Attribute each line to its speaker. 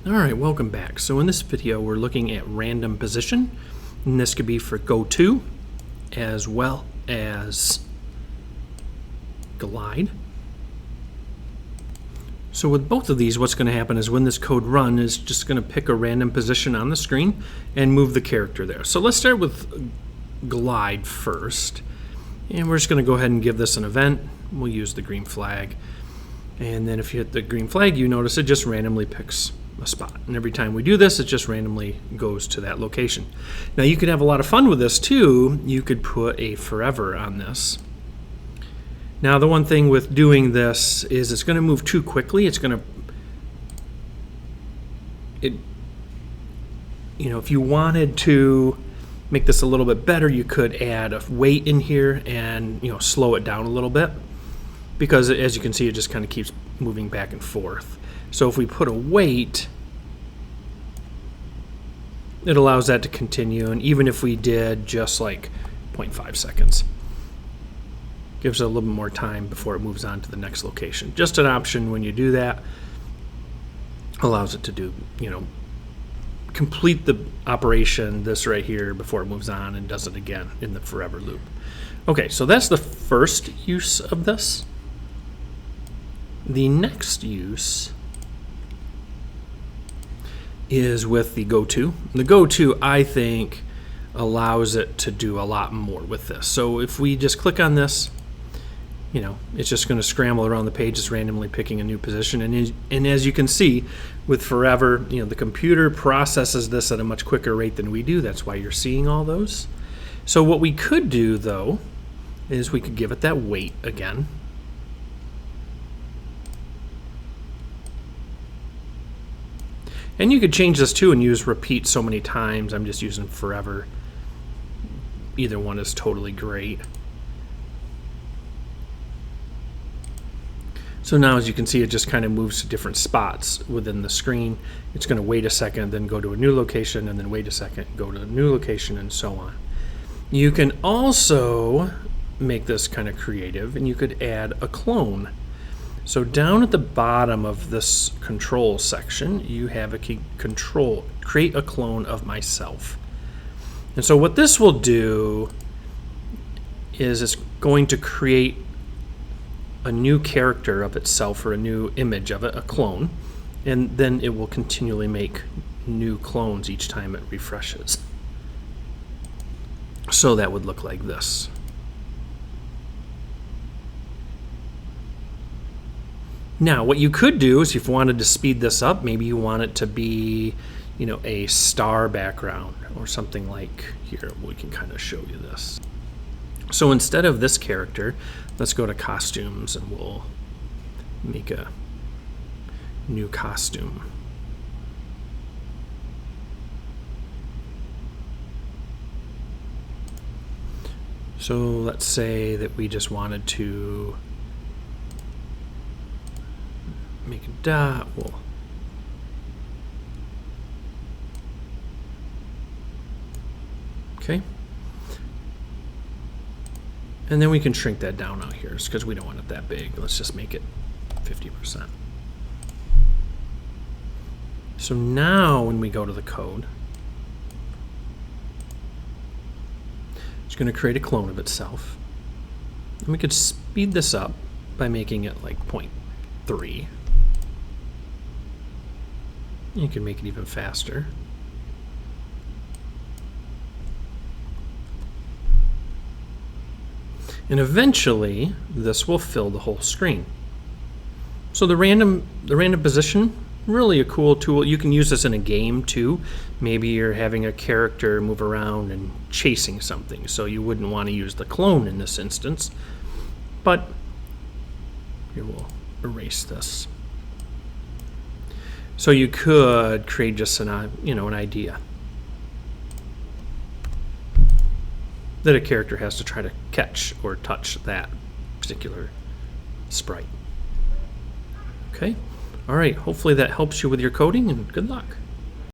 Speaker 1: Alright, welcome back. So in this video we're looking at random position, and this could be for go-to as well as glide. So with both of these, what's going to happen is when this code runs, it's just going to pick a random position on the screen and move the character there. So let's start with glide first, and we're just going to go ahead and give this an event. We'll use the green flag, and then if you hit the green flag, you notice it just randomly picks a spot, and every time we do this, it just randomly goes to that location. Now you could have a lot of fun with this too. You could put a forever on this. Now the one thing with doing this is it's going to move too quickly. It's going to, if you wanted to make this a little bit better, you could add a wait in here and slow it down a little bit, because as you can see, it just kind of keeps moving back and forth. So if we put a wait, it allows that to continue, and even if we did just like 0.5 seconds, gives it a little bit more time before it moves on to the next location. Just an option when you do that. Allows it to do, complete the operation, this right here, before it moves on and does it again in the forever loop. Okay, so that's the first use of this. The next use is with the go-to. The go-to, I think, allows it to do a lot more with this. So if we just click on this, it's just going to scramble around the page, just randomly picking a new position. And as you can see, with forever, the computer processes this at a much quicker rate than we do. That's why you're seeing all those. So what we could do, though, is we could give it that wait again. And you could change this too and use repeat so many times. I'm just using forever. Either one is totally great. So now, as you can see, it just kind of moves to different spots within the screen. It's going to wait a second, then go to a new location, and then wait a second, go to a new location, and so on. You can also make this kind of creative, and you could add a clone. So down at the bottom of this control section, you have a key control, create a clone of myself. And so what this will do is it's going to create a new character of itself, or a new image of it, a clone, and then it will continually make new clones each time it refreshes. So that would look like this. Now, what you could do is, if you wanted to speed this up, maybe you want it to be, a star background or something like here. We can kind of show you this. So instead of this character, let's go to costumes and we'll make a new costume. So let's say that we just wanted to make a dot. Okay. And then we can shrink that down out here because we don't want it that big. Let's just make it 50%. So now when we go to the code, it's going to create a clone of itself. And we could speed this up by making it like 0.3. You can make it even faster. And eventually, this will fill the whole screen. So the random position, really a cool tool. You can use this in a game too. Maybe you're having a character move around and chasing something, so you wouldn't want to use the clone in this instance. But here, we'll erase this. So you could create just an idea that a character has to try to catch or touch that particular sprite. Okay, all right, hopefully that helps you with your coding, and good luck.